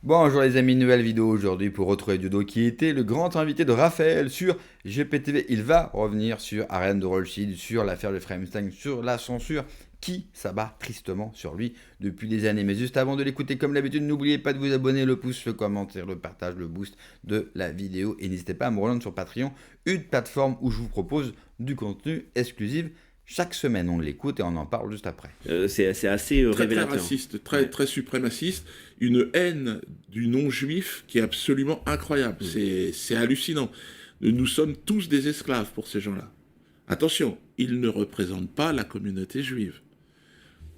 Bonjour les amis, nouvelle vidéo aujourd'hui pour retrouver Dudo qui était le grand invité de Raphaël sur GPTV. Il va revenir sur Ariane de Rothschild, sur l'affaire de Frankenstein, sur la censure qui s'abat tristement sur lui depuis des années. Mais juste avant de l'écouter, comme d'habitude, n'oubliez pas de vous abonner, le pouce, le commentaire, le partage, le boost de la vidéo. Et n'hésitez pas à me rejoindre sur Patreon, une plateforme où je vous propose du contenu exclusif. Chaque semaine, on l'écoute et on en parle juste après. C'est assez Très révélateur. raciste, très, Ouais. très suprémaciste, une haine du non-juif qui est absolument incroyable. C'est hallucinant. Nous sommes tous des esclaves pour ces gens-là. Attention, ils ne représentent pas la communauté juive.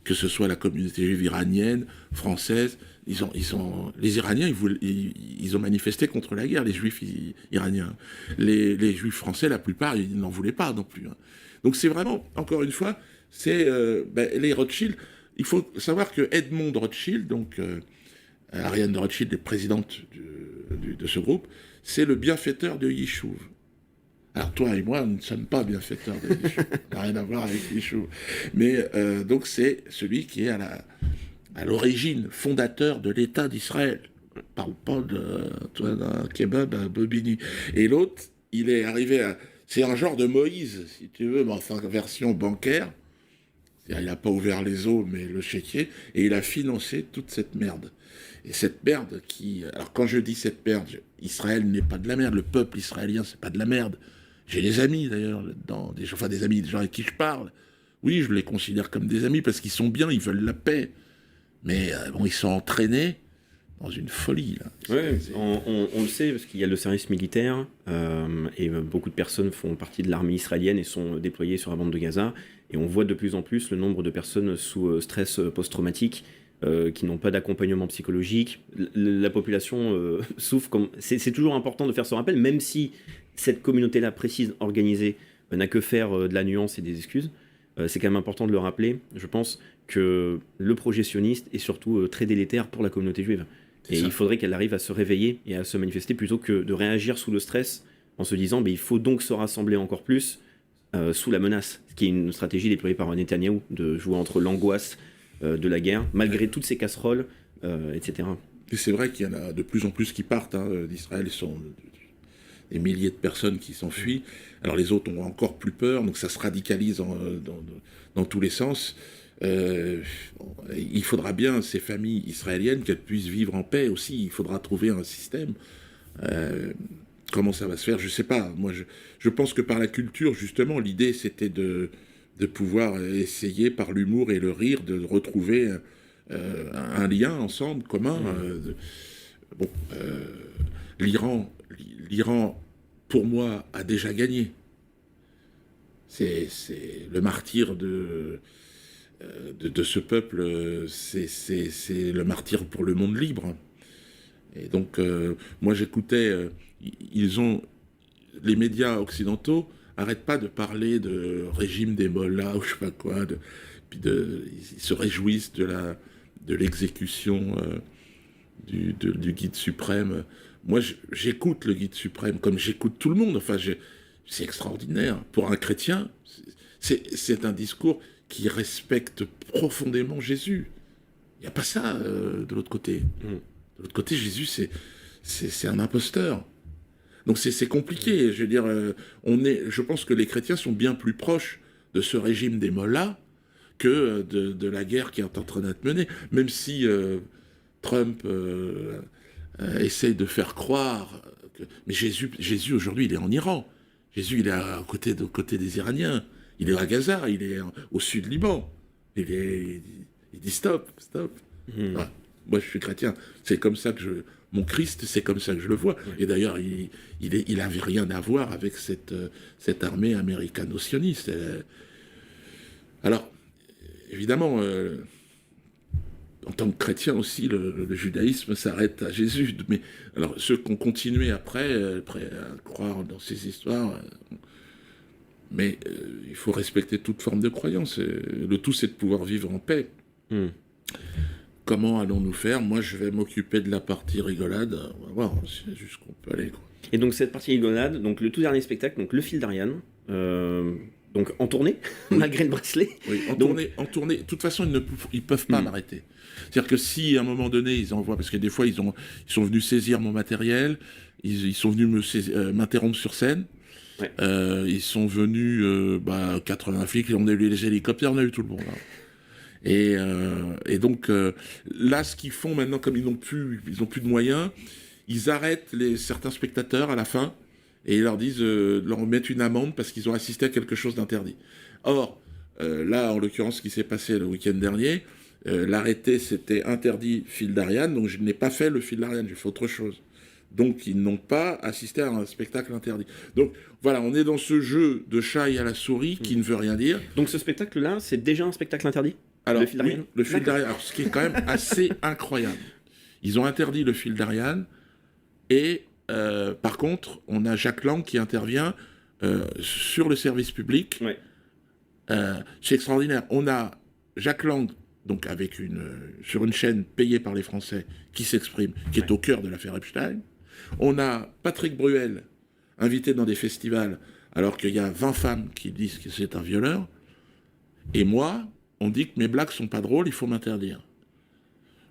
Que ce soit la communauté juive iranienne, française, les Iraniens, ils ont manifesté contre la guerre, les juifs iraniens. Les juifs français, la plupart, ils n'en voulaient pas non plus. Hein. Donc c'est vraiment, encore une fois, c'est les Rothschild. Il faut savoir que Edmond Rothschild, donc Ariane de Rothschild est présidente de ce groupe, c'est le bienfaiteur de Yishuv. Alors toi et moi, nous ne sommes pas bienfaiteurs de Yishuv. Ça n'a rien à voir avec Yishuv. Mais donc c'est celui qui est à l'origine, fondateur de l'État d'Israël. On ne parle pas d'un kebab à Bobigny. Et l'autre, il est arrivé à... C'est un genre de Moïse, si tu veux, mais enfin version bancaire. Il n'a pas ouvert les eaux, mais le chéquier, et il a financé toute cette merde. Et cette merde qui... Alors quand je dis cette merde, Israël n'est pas de la merde, le peuple israélien, c'est pas de la merde. J'ai des amis d'ailleurs là-dedans, des amis, des gens avec qui je parle. Oui, je les considère comme des amis parce qu'ils sont bien, ils veulent la paix. Mais bon, ils sont entraînés dans une folie, là. Ouais, on le sait parce qu'il y a le service militaire et beaucoup de personnes font partie de l'armée israélienne et sont déployées sur la bande de Gaza. Et on voit de plus en plus le nombre de personnes sous stress post-traumatique qui n'ont pas d'accompagnement psychologique. La population souffre. C'est toujours important de faire ce rappel, même si cette communauté-là précise, organisée, n'a que faire de la nuance et des excuses. C'est quand même important de le rappeler. Je pense que le projet sioniste est surtout très délétère pour la communauté juive. Et il faudrait qu'elle arrive à se réveiller et à se manifester plutôt que de réagir sous le stress en se disant il faut donc se rassembler encore plus sous la menace, ce qui est une stratégie déployée par Netanyahou, de jouer entre l'angoisse de la guerre, malgré toutes ces casseroles, etc. Et c'est vrai qu'il y en a de plus en plus qui partent d'Israël, ils sont des milliers de personnes qui s'enfuient. Alors les autres ont encore plus peur, donc ça se radicalise dans tous les sens. Il faudra bien, ces familles israéliennes, qu'elles puissent vivre en paix aussi. Il faudra trouver un système. Comment ça va se faire, je sais pas. Moi, je pense que par la culture, justement, l'idée, c'était de pouvoir essayer, par l'humour et le rire, de retrouver un lien ensemble, commun. Bon, l'Iran, pour moi, a déjà gagné. C'est le martyr de ce peuple, c'est le martyr pour le monde libre. Et donc, moi j'écoutais, les médias occidentaux arrêtent pas de parler de régime des mollahs ou je sais pas quoi, puis ils se réjouissent de l'exécution du guide suprême. Moi j'écoute le guide suprême comme j'écoute tout le monde, enfin c'est extraordinaire. Pour un chrétien, c'est un discours qui respecte profondément Jésus. Il n'y a pas ça de l'autre côté. De l'autre côté, Jésus, c'est un imposteur. Donc c'est compliqué. Je veux dire, je pense que les chrétiens sont bien plus proches de ce régime des mollahs que de la guerre qui est en train d'être menée. Même si Trump essaye de faire croire mais Jésus aujourd'hui, il est en Iran. Jésus, il est aux côtés des Iraniens. Il est à Gaza, il est au sud Liban. Il dit stop. Ouais. Moi, je suis chrétien. C'est comme ça que mon Christ, c'est comme ça que je le vois. Et d'ailleurs, il avait rien à voir avec cette armée américano-sioniste. Alors, évidemment, en tant que chrétien aussi, le judaïsme s'arrête à Jésus. Mais alors, ceux qui ont continué après à croire dans ces histoires... Mais il faut respecter toute forme de croyance. Le tout, c'est de pouvoir vivre en paix. Comment allons-nous faire? Moi, je vais m'occuper de la partie rigolade. On va voir jusqu'où on peut aller, quoi. Et donc cette partie rigolade, donc le tout dernier spectacle, donc Le Fil d'Ariane, donc en tournée, malgré le bracelet. Oui, en tournée. De toute façon, ils peuvent pas m'arrêter. C'est-à-dire que si à un moment donné ils envoient, parce que des fois ils sont venus saisir mon matériel, ils sont venus m'interrompre sur scène. Ouais. Ils sont venus 80 flics, on a eu les hélicoptères, on a eu tout le monde. Hein. Et donc là, ce qu'ils font maintenant, comme ils n'ont plus de moyens, ils arrêtent certains spectateurs à la fin et ils leur disent leur mettre une amende parce qu'ils ont assisté à quelque chose d'interdit. Or, là, en l'occurrence, ce qui s'est passé le week-end dernier, l'arrêté, c'était interdit fil d'Ariane, donc je n'ai pas fait le fil d'Ariane, j'ai fait autre chose. Donc, ils n'ont pas assisté à un spectacle interdit. Donc, voilà, on est dans ce jeu de chat et à la souris qui ne veut rien dire. Donc, ce spectacle-là, c'est déjà un spectacle interdit ? Alors, le fil d'Ariane ? Oui, le fil d'Ariane. Alors, ce qui est quand même assez incroyable. Ils ont interdit le fil d'Ariane et, par contre, on a Jack Lang qui intervient sur le service public. Ouais. C'est extraordinaire. On a Jack Lang, donc sur une chaîne payée par les Français, qui s'exprime, qui est au cœur de l'affaire Epstein. On a Patrick Bruel, invité dans des festivals, alors qu'il y a 20 femmes qui disent que c'est un violeur. Et moi, on dit que mes blagues sont pas drôles, il faut m'interdire.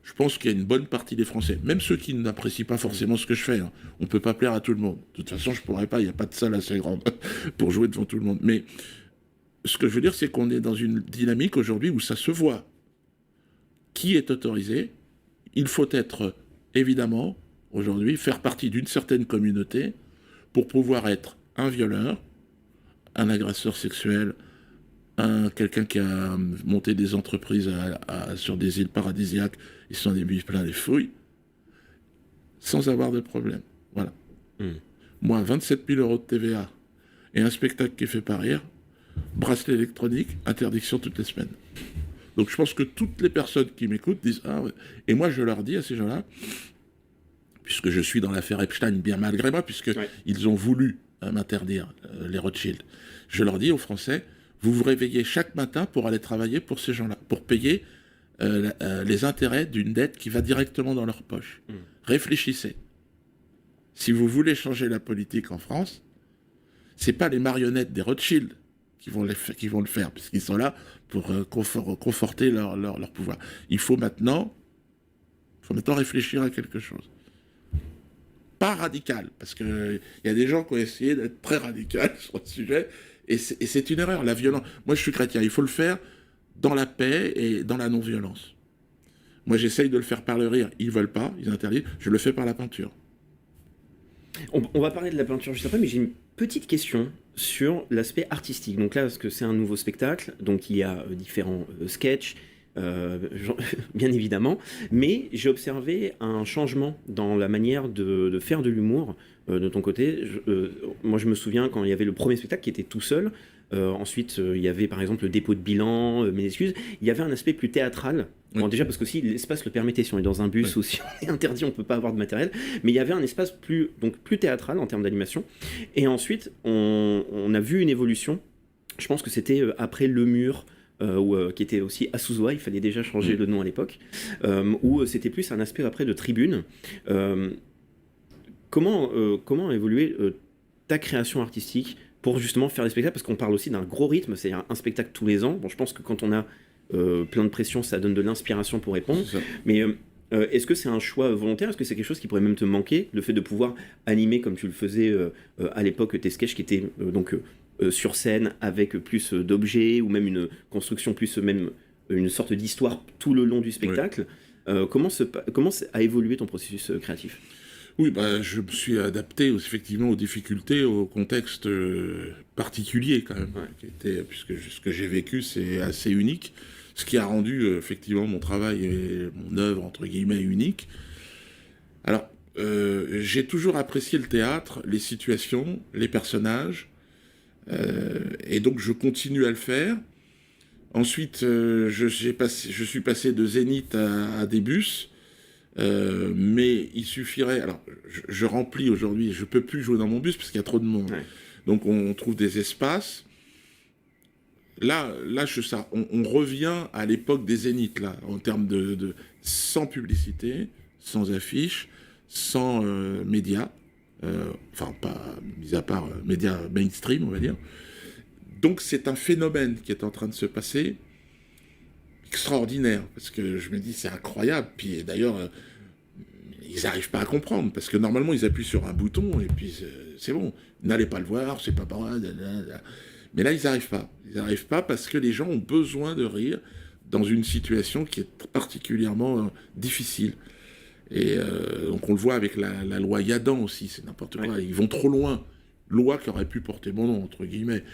Je pense qu'il y a une bonne partie des Français, même ceux qui n'apprécient pas forcément ce que je fais, hein. On peut pas plaire à tout le monde. De toute façon, je pourrais pas, il n'y a pas de salle assez grande pour jouer devant tout le monde. Mais ce que je veux dire, c'est qu'on est dans une dynamique aujourd'hui où ça se voit. Qui est autorisé ? Il faut être, évidemment, aujourd'hui, faire partie d'une certaine communauté pour pouvoir être un violeur, un agresseur sexuel, quelqu'un qui a monté des entreprises sur des îles paradisiaques, ils sont des plein des fouilles, sans avoir de problème. Voilà. Moi, 27 000 € de TVA et un spectacle qui fait pas rire, bracelet électronique, interdiction toutes les semaines. Donc je pense que toutes les personnes qui m'écoutent disent « Ah ouais ». Et moi, je leur dis à ces gens-là, puisque je suis dans l'affaire Epstein bien malgré moi, puisqu'ils ont voulu m'interdire les Rothschild, je leur dis aux Français, vous vous réveillez chaque matin pour aller travailler pour ces gens-là, pour payer les intérêts d'une dette qui va directement dans leur poche. Réfléchissez. Si vous voulez changer la politique en France, c'est pas les marionnettes des Rothschild qui vont le faire, puisqu'ils sont là pour conforter leur pouvoir. Il faut maintenant réfléchir à quelque chose. Pas radical, parce qu'il y a des gens qui ont essayé d'être très radicaux sur le sujet, et c'est une erreur, la violence. Moi, je suis chrétien, il faut le faire dans la paix et dans la non-violence. Moi, j'essaye de le faire par le rire. Ils veulent pas, ils interdisent. Je le fais par la peinture. On va parler de la peinture juste après, mais j'ai une petite question sur l'aspect artistique. Donc là, parce que c'est un nouveau spectacle, donc il y a différents sketchs, bien évidemment, mais j'ai observé un changement dans la manière de faire de l'humour de ton côté. Moi, je me souviens quand il y avait le premier spectacle qui était tout seul. Ensuite, il y avait par exemple le dépôt de bilan, mes excuses. Il y avait un aspect plus théâtral. Oui. Bon, déjà parce que si l'espace le permettait, si on est dans un bus ou si on est interdit, on peut pas avoir de matériel. Mais il y avait un espace plus théâtral en termes d'animation. Et ensuite, on a vu une évolution. Je pense que c'était après Le Mur, qui était aussi à Souzois, il fallait déjà changer le nom à l'époque, où c'était plus un aspect après de tribune. Comment a évolué ta création artistique pour justement faire des spectacles, parce qu'on parle aussi d'un gros rythme, c'est-à-dire un spectacle tous les ans. Bon, je pense que quand on a plein de pression, ça donne de l'inspiration pour répondre. Mais est-ce que c'est un choix volontaire ? Est-ce que c'est quelque chose qui pourrait même te manquer, le fait de pouvoir animer comme tu le faisais à l'époque tes sketchs qui étaient sur scène avec plus d'objets ou même une construction plus même une sorte d'histoire tout le long du spectacle. Comment a évolué ton processus créatif ? Oui, je me suis adapté effectivement aux difficultés, au contexte particulier quand même, puisque ce que j'ai vécu, c'est assez unique, ce qui a rendu effectivement mon travail et mon œuvre, entre guillemets, unique. Alors, j'ai toujours apprécié le théâtre, les situations, les personnages, et donc je continue à le faire. Ensuite, je suis passé de Zénith à des bus. Mais il suffirait. Alors, je remplis aujourd'hui, je peux plus jouer dans mon bus parce qu'il y a trop de monde. Donc, on trouve des espaces. Là, on revient à l'époque des Zéniths, là, en termes de sans publicité, sans affiche, sans médias, enfin, pas mis à part médias mainstream, on va dire. Donc c'est un phénomène qui est en train de se passer, extraordinaire, parce que je me dis c'est incroyable, puis d'ailleurs ils n'arrivent pas à comprendre, parce que normalement ils appuient sur un bouton et puis c'est bon, n'allez pas le voir, c'est pas pareil, mais là ils n'arrivent pas parce que les gens ont besoin de rire dans une situation qui est particulièrement difficile. Et donc on le voit avec la loi Yadan aussi, c'est n'importe quoi, ils vont trop loin. Loi qui aurait pu porter mon nom, entre guillemets.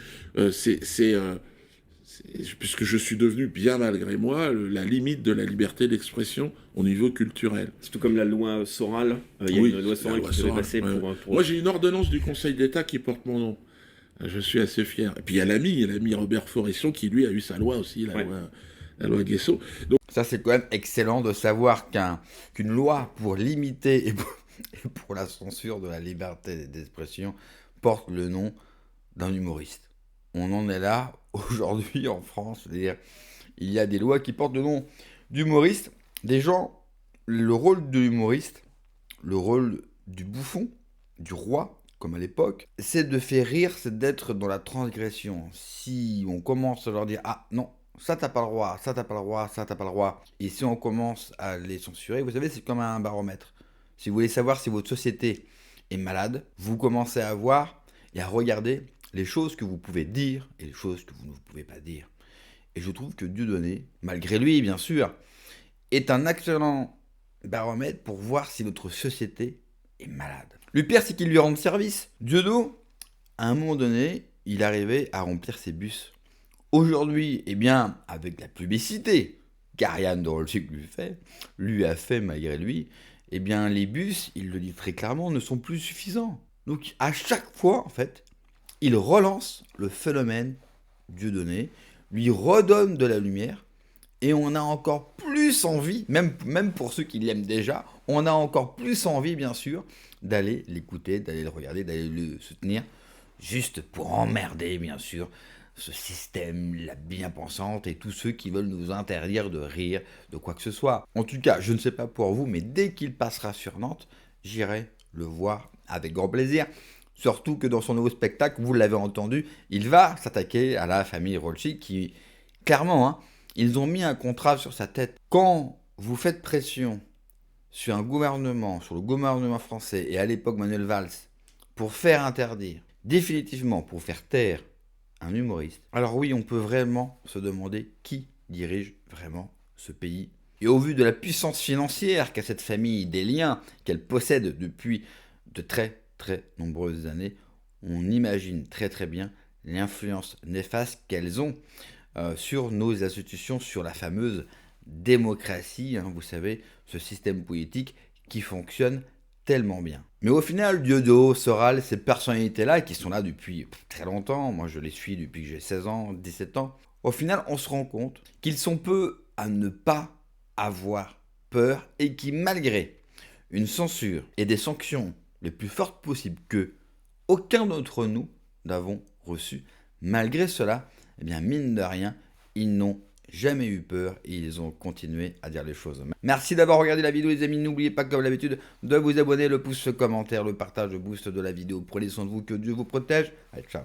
Puisque je suis devenu, bien malgré moi, la limite de la liberté d'expression au niveau culturel. C'est tout comme la loi Soral. Il y a une loi Soral qui devait passer pour... Moi, j'ai une ordonnance du Conseil d'État qui porte mon nom. Je suis assez fier. Et puis il y a l'ami Robert Foresson qui, lui, a eu sa loi aussi, la loi Guesso. Donc, ça, c'est quand même excellent de savoir qu'une loi pour limiter et pour la censure de la liberté d'expression porte le nom d'un humoriste. On en est là aujourd'hui en France. C'est-à-dire, il y a des lois qui portent le nom d'humoriste. Des gens, le rôle de l'humoriste, le rôle du bouffon, du roi, comme à l'époque, c'est de faire rire, c'est d'être dans la transgression. Si on commence à leur dire « Ah non, ça t'as pas le droit, ça t'as pas le droit, ça t'as pas le droit », et si on commence à les censurer, vous savez, c'est comme un baromètre. Si vous voulez savoir si votre société est malade, vous commencez à voir et à regarder les choses que vous pouvez dire et les choses que vous ne pouvez pas dire. Et je trouve que Dieudonné, malgré lui bien sûr, est un excellent baromètre pour voir si notre société est malade. Le pire, c'est qu'il lui rend service. Dieudonné, à un moment donné, il arrivait à remplir ses bus. Aujourd'hui, eh bien, avec la publicité qu'Ariane de Rothschild lui a fait malgré lui, eh bien, les bus, il le dit très clairement, ne sont plus suffisants. Donc, à chaque fois, en fait, il relance le phénomène Dieudonné, lui redonne de la lumière, et on a encore plus envie, même pour ceux qui l'aiment déjà, on a encore plus envie, bien sûr, d'aller l'écouter, d'aller le regarder, d'aller le soutenir, juste pour emmerder, bien sûr, ce système, la bien-pensante et tous ceux qui veulent nous interdire de rire de quoi que ce soit. En tout cas, je ne sais pas pour vous, mais dès qu'il passera sur Nantes, j'irai le voir avec grand plaisir. Surtout que dans son nouveau spectacle, vous l'avez entendu, il va s'attaquer à la famille Rothschild qui, clairement, ils ont mis un contrat sur sa tête. Quand vous faites pression sur un gouvernement, sur le gouvernement français et à l'époque Manuel Valls, pour faire interdire, définitivement pour faire taire un humoriste, alors oui, on peut vraiment se demander qui dirige vraiment ce pays. Et au vu de la puissance financière qu'a cette famille, des liens qu'elle possède depuis de très nombreuses années, on imagine très bien l'influence néfaste qu'elles ont sur nos institutions, sur la fameuse démocratie, vous savez, ce système politique qui fonctionne tellement bien. Mais au final, Dieudonné, Soral, ces personnalités-là qui sont là depuis très longtemps, moi je les suis depuis que j'ai 16 ans, 17 ans, au final on se rend compte qu'ils sont peu à ne pas avoir peur et qui, malgré une censure et des sanctions les plus fortes possibles que aucun d'entre nous n'avons reçues, malgré cela, eh bien mine de rien, ils n'ont jamais eu peur et ils ont continué à dire les choses. Merci d'avoir regardé la vidéo les amis, n'oubliez pas comme d'habitude de vous abonner, le pouce, le commentaire, le partage, le boost de la vidéo. Prenez soin de vous, que Dieu vous protège. Allez, ciao.